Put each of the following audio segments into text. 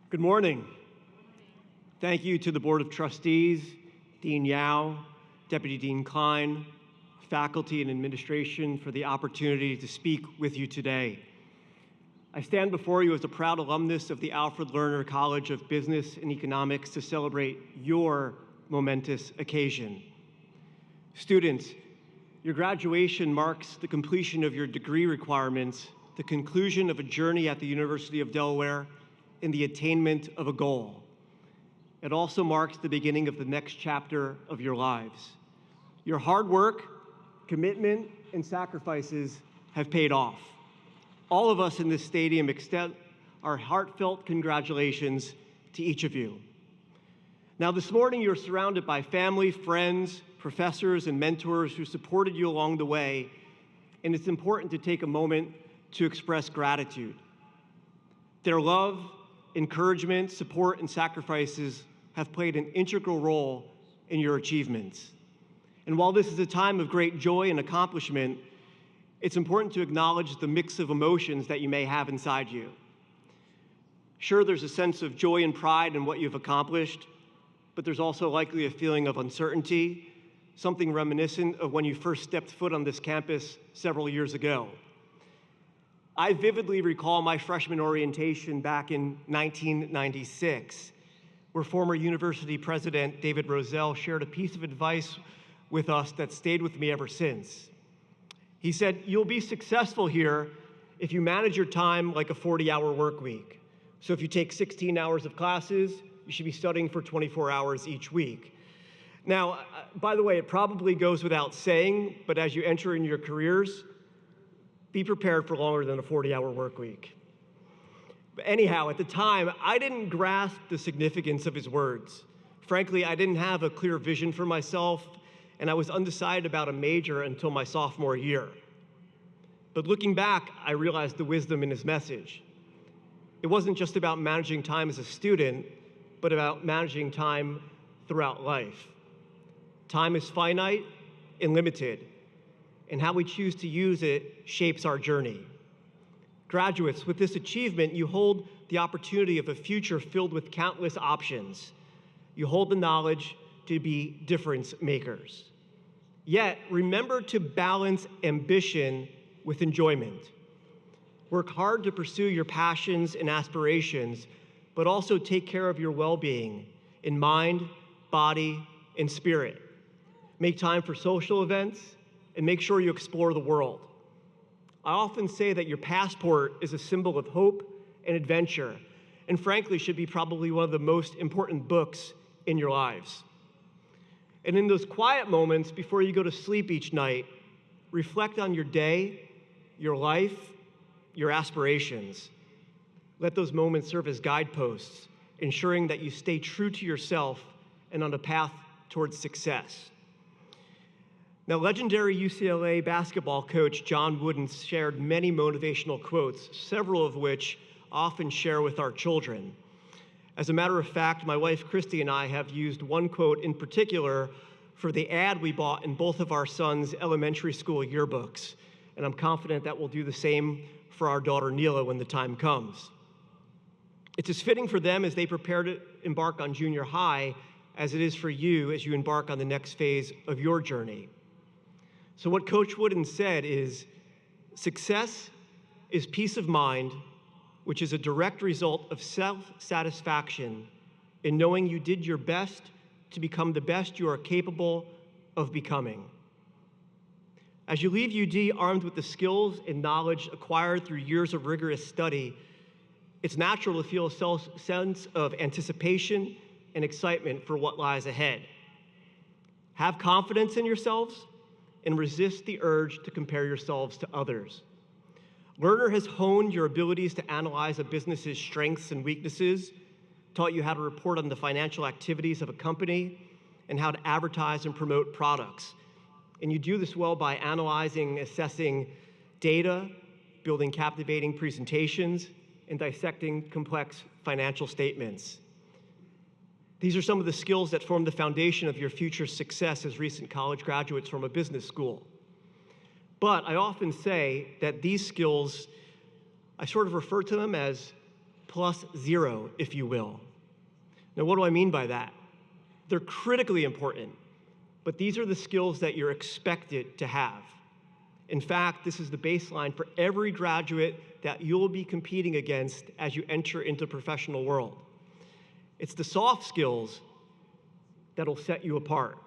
Good morning. Thank you to the Board of Trustees, Dean Yao, Deputy Dean Klein, faculty and administration for the opportunity to speak with you today. I stand before you as a proud alumnus of the Alfred Lerner College of Business and Economics to celebrate your momentous occasion. Students, your graduation marks the completion of your degree requirements, the conclusion of a journey at the University of Delaware, and the attainment of a goal. It also marks the beginning of the next chapter of your lives. Your hard work, commitment, and sacrifices have paid off. All of us in this stadium extend our heartfelt congratulations to each of you. Now, this morning, you're surrounded by family, friends, professors, and mentors who supported you along the way, and it's important to take a moment to express gratitude. Their love, encouragement, support, and sacrifices have played an integral role in your achievements. And while this is a time of great joy and accomplishment, it's important to acknowledge the mix of emotions that you may have inside you. Sure, there's a sense of joy and pride in what you've accomplished, but there's also likely a feeling of uncertainty, something reminiscent of when you first stepped foot on this campus several years ago. I vividly recall my freshman orientation back in 1996, where former university president David Rozelle shared a piece of advice with us that stayed with me ever since. He said, "You'll be successful here if you manage your time like a 40-hour work week. So if you take 16 hours of classes, you should be studying for 24 hours each week." Now, by the way, it probably goes without saying, but as you enter into your careers, be prepared for longer than a 40-hour work week. But anyhow, at the time, I didn't grasp the significance of his words. Frankly, I didn't have a clear vision for myself, and I was undecided about a major until my sophomore year. But looking back, I realized the wisdom in his message. It wasn't just about managing time as a student, but about managing time throughout life. Time is finite and limited, and how we choose to use it shapes our journey. Graduates, with this achievement, you hold the opportunity of a future filled with countless options. You hold the knowledge to be difference makers. Yet, remember to balance ambition with enjoyment. Work hard to pursue your passions and aspirations, but also take care of your well-being in mind, body, and spirit. Make time for social events, and make sure you explore the world. I often say that your passport is a symbol of hope and adventure, and frankly should be probably one of the most important books in your lives. And in those quiet moments before you go to sleep each night, reflect on your day, your life, your aspirations. Let those moments serve as guideposts, ensuring that you stay true to yourself and on a path towards success. Now, legendary UCLA basketball coach John Wooden shared many motivational quotes, several of which I often share with our children. As a matter of fact, my wife Christy and I have used one quote in particular for the ad we bought in both of our sons' elementary school yearbooks, and I'm confident that we'll do the same for our daughter Neela when the time comes. It's as fitting for them as they prepare to embark on junior high as it is for you as you embark on the next phase of your journey. So what Coach Wooden said is, success is peace of mind, which is a direct result of self-satisfaction in knowing you did your best to become the best you are capable of becoming. As you leave UD armed with the skills and knowledge acquired through years of rigorous study, it's natural to feel a sense of anticipation and excitement for what lies ahead. Have confidence in yourselves and resist the urge to compare yourselves to others. Lerner has honed your abilities to analyze a business's strengths and weaknesses, taught you how to report on the financial activities of a company, and how to advertise and promote products. And you do this well by analyzing, assessing data, building captivating presentations, and dissecting complex financial statements. These are some of the skills that form the foundation of your future success as recent college graduates from a business school. But I often say that these skills, I sort of refer to them as plus 0, if you will. Now, what do I mean by that? They're critically important, but these are the skills that you're expected to have. In fact, this is the baseline for every graduate that you'll be competing against as you enter into the professional world. It's the soft skills that'll set you apart.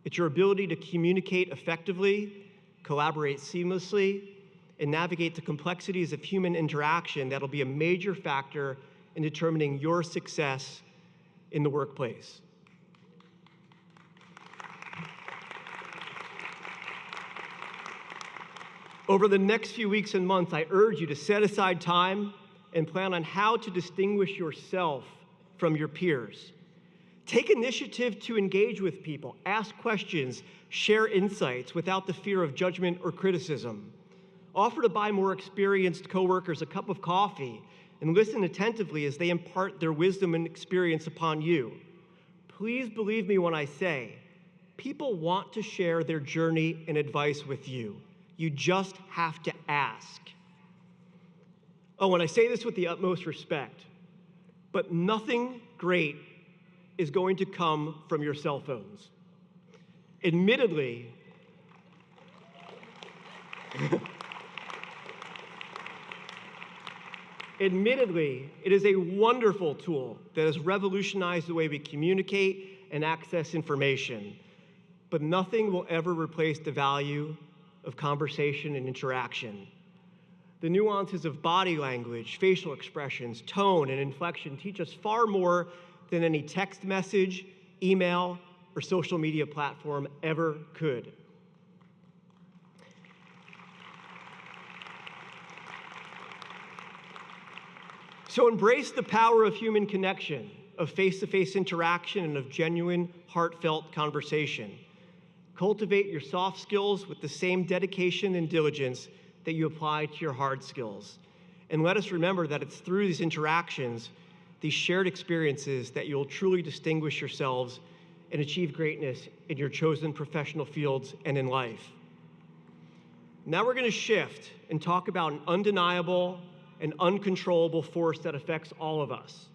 It's your ability to communicate effectively, collaborate seamlessly, and navigate the complexities of human interaction that'll be a major factor in determining your success in the workplace. Over the next few weeks and months, I urge you to set aside time and plan on how to distinguish yourself from your peers. Take initiative to engage with people, ask questions, share insights without the fear of judgment or criticism. Offer to buy more experienced coworkers a cup of coffee and listen attentively as they impart their wisdom and experience upon you. Please believe me when I say, people want to share their journey and advice with you. You just have to ask. Oh, and I say this with the utmost respect, but nothing great is going to come from your cell phones. Admittedly, it is a wonderful tool that has revolutionized the way we communicate and access information, but nothing will ever replace the value of conversation and interaction. The nuances of body language, facial expressions, tone, and inflection teach us far more than any text message, email, or social media platform ever could. So embrace the power of human connection, of face-to-face interaction, and of genuine, heartfelt conversation. Cultivate your soft skills with the same dedication and diligence that you apply to your hard skills. And let us remember that it's through these interactions, these shared experiences, that you'll truly distinguish yourselves and achieve greatness in your chosen professional fields and in life. Now we're going to shift and talk about an undeniable and uncontrollable force that affects all of us.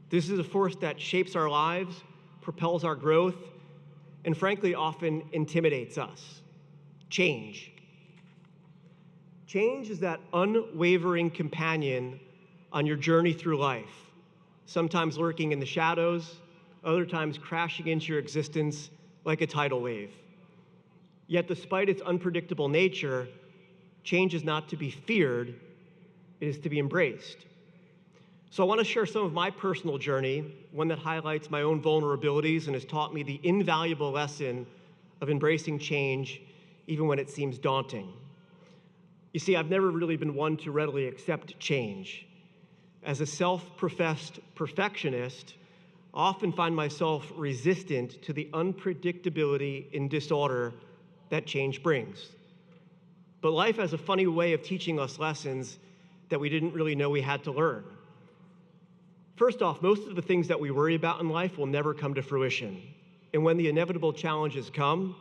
This is a force that shapes our lives, propels our growth, and frankly, often intimidates us. Change. Change is that unwavering companion on your journey through life, sometimes lurking in the shadows, other times crashing into your existence like a tidal wave. Yet despite its unpredictable nature, change is not to be feared, it is to be embraced. So I want to share some of my personal journey, one that highlights my own vulnerabilities and has taught me the invaluable lesson of embracing change even when it seems daunting. You see, I've never really been one to readily accept change. As a self-professed perfectionist, I often find myself resistant to the unpredictability and disorder that change brings. But life has a funny way of teaching us lessons that we didn't really know we had to learn. First off, most of the things that we worry about in life will never come to fruition. And when the inevitable challenges come,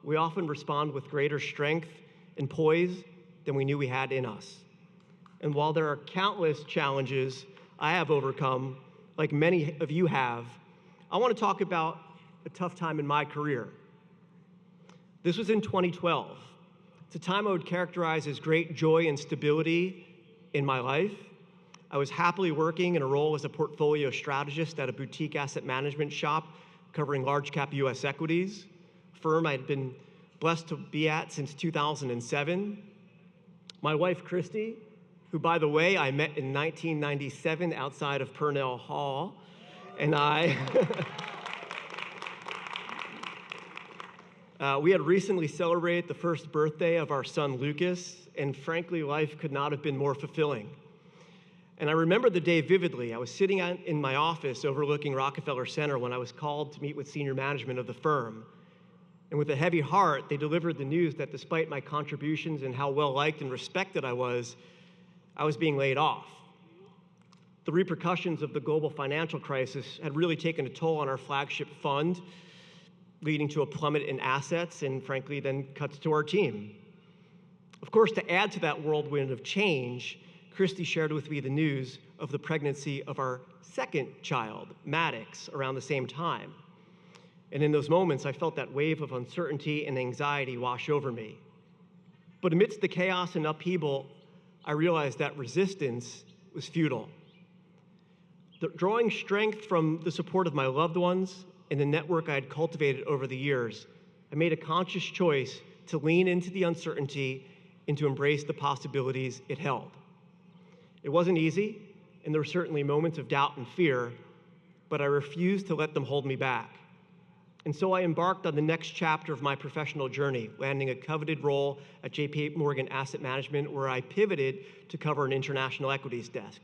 we often respond with greater strength and poise than we knew we had in us. And while there are countless challenges I have overcome, like many of you have, I want to talk about a tough time in my career. This was in 2012. It's a time I would characterize as great joy and stability in my life. I was happily working in a role as a portfolio strategist at a boutique asset management shop covering large cap US equities, a firm I had been blessed to be at since 2007. My wife, Christy, who, by the way, I met in 1997 outside of Purnell Hall, and I, we had recently celebrated the first birthday of our son, Lucas, and frankly, life could not have been more fulfilling. And I remember the day vividly. I was sitting in my office overlooking Rockefeller Center when I was called to meet with senior management of the firm. And with a heavy heart, they delivered the news that despite my contributions and how well-liked and respected I was being laid off. The repercussions of the global financial crisis had really taken a toll on our flagship fund, leading to a plummet in assets and, frankly, then cuts to our team. Of course, to add to that whirlwind of change, Christy shared with me the news of the pregnancy of our second child, Maddox, around the same time. And in those moments, I felt that wave of uncertainty and anxiety wash over me. But amidst the chaos and upheaval, I realized that resistance was futile. Drawing strength from the support of my loved ones and the network I had cultivated over the years, I made a conscious choice to lean into the uncertainty and to embrace the possibilities it held. It wasn't easy, and there were certainly moments of doubt and fear, but I refused to let them hold me back. And so I embarked on the next chapter of my professional journey, landing a coveted role at JP Asset Management, where I pivoted to cover an international equities desk.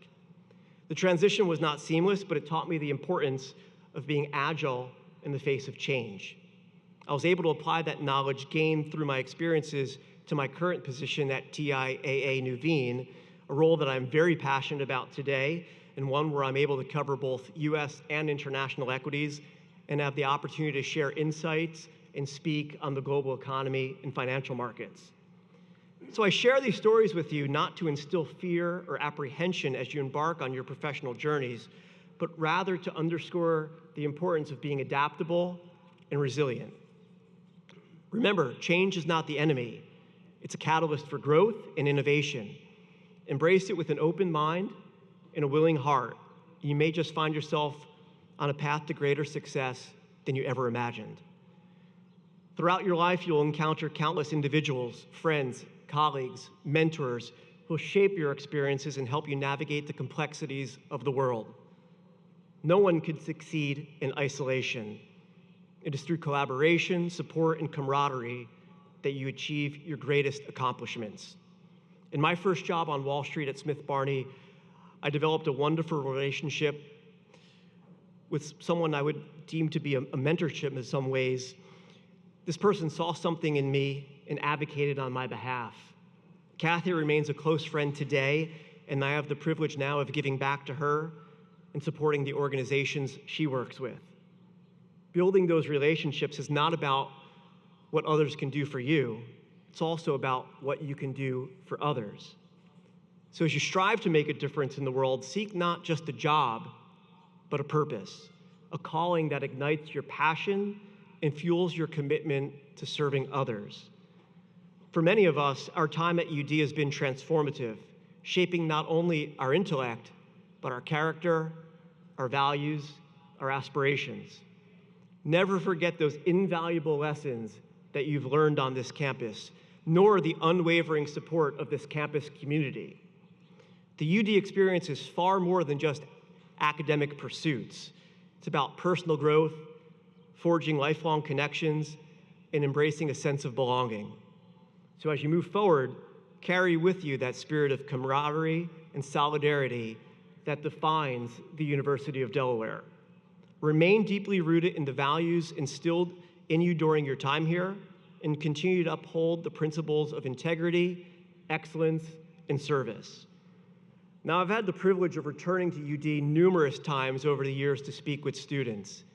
The transition was not seamless, but it taught me the importance of being agile in the face of change. I was able to apply that knowledge gained through my experiences to my current position at TIAA Nuveen, a role that I'm very passionate about today, and one where I'm able to cover both US and international equities and have the opportunity to share insights and speak on the global economy and financial markets. So I share these stories with you not to instill fear or apprehension as you embark on your professional journeys, but rather to underscore the importance of being adaptable and resilient. Remember, change is not the enemy. It's a catalyst for growth and innovation. Embrace it with an open mind and a willing heart. You may just find yourself on a path to greater success than you ever imagined. Throughout your life, you'll encounter countless individuals, friends, colleagues, mentors who will shape your experiences and help you navigate the complexities of the world. No one can succeed in isolation. It is through collaboration, support, and camaraderie that you achieve your greatest accomplishments. In my first job on Wall Street at Smith Barney, I developed a wonderful relationship with someone I would deem to be a mentorship in some ways. This person saw something in me and advocated on my behalf. Kathy remains a close friend today, and I have the privilege now of giving back to her and supporting the organizations she works with. Building those relationships is not about what others can do for you. It's also about what you can do for others. So as you strive to make a difference in the world, seek not just a job, but a purpose, a calling that ignites your passion and fuels your commitment to serving others. For many of us, our time at UD has been transformative, shaping not only our intellect, but our character, our values, our aspirations. Never forget those invaluable lessons that you've learned on this campus, nor the unwavering support of this campus community. The UD experience is far more than just academic pursuits. It's about personal growth, forging lifelong connections, and embracing a sense of belonging. So as you move forward, carry with you that spirit of camaraderie and solidarity that defines the University of Delaware. Remain deeply rooted in the values instilled in you during your time here, and continue to uphold the principles of integrity, excellence, and service. Now, I've had the privilege of returning to UD numerous times over the years to speak with students.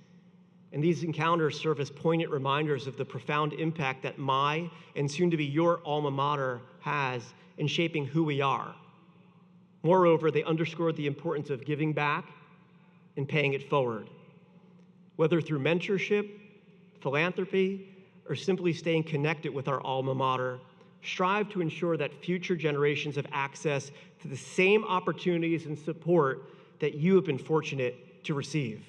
And these encounters serve as poignant reminders of the profound impact that my, and soon to be your, alma mater has in shaping who we are. Moreover, they underscore the importance of giving back and paying it forward. Whether through mentorship, philanthropy, or simply staying connected with our alma mater, strive to ensure that future generations have access to the same opportunities and support that you have been fortunate to receive.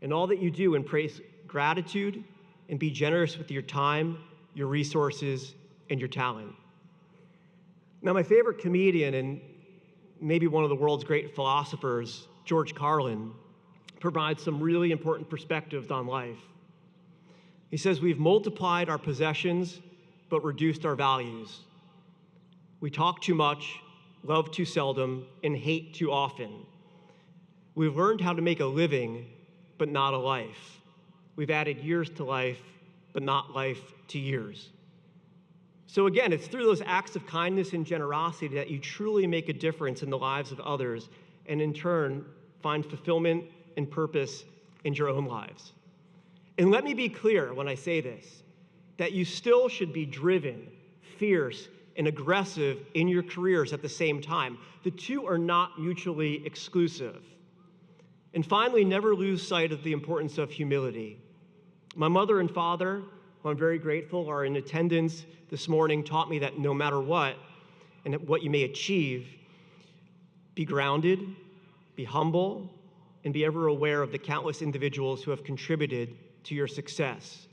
In all that you do, embrace gratitude and be generous with your time, your resources, and your talent. Now, my favorite comedian and maybe one of the world's great philosophers, George Carlin, provides some really important perspectives on life. He says, "We've multiplied our possessions, but reduced our values. We talk too much, love too seldom, and hate too often. We've learned how to make a living, but not a life. We've added years to life, but not life to years." So again, it's through those acts of kindness and generosity that you truly make a difference in the lives of others, and in turn, find fulfillment and purpose in your own lives. And let me be clear when I say this, that you still should be driven, fierce, and aggressive in your careers at the same time. The two are not mutually exclusive. And finally, never lose sight of the importance of humility. My mother and father, who I'm very grateful are in attendance this morning, taught me that no matter what and what you may achieve, be grounded, be humble, and be ever aware of the countless individuals who have contributed to your success.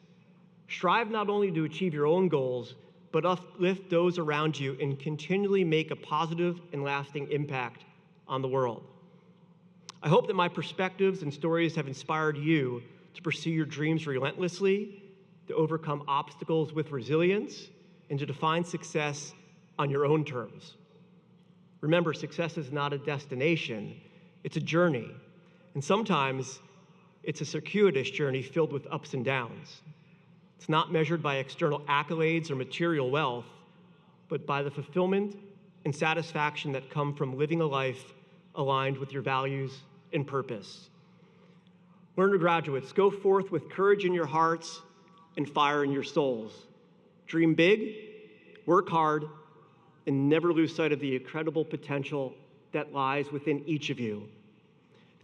Strive not only to achieve your own goals, but uplift those around you and continually make a positive and lasting impact on the world. I hope that my perspectives and stories have inspired you to pursue your dreams relentlessly, to overcome obstacles with resilience, and to define success on your own terms. Remember, success is not a destination, it's a journey. And sometimes it's a circuitous journey filled with ups and downs. It's not measured by external accolades or material wealth, but by the fulfillment and satisfaction that come from living a life aligned with your values and purpose. Learner graduates, go forth with courage in your hearts and fire in your souls. Dream big, work hard, and never lose sight of the incredible potential that lies within each of you.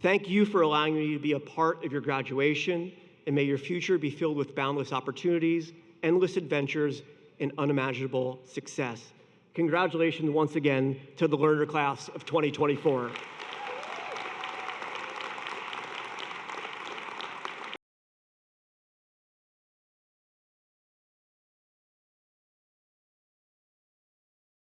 Thank you for allowing me to be a part of your graduation, and may your future be filled with boundless opportunities, endless adventures, and unimaginable success. Congratulations once again to the Lerner Class of 2024.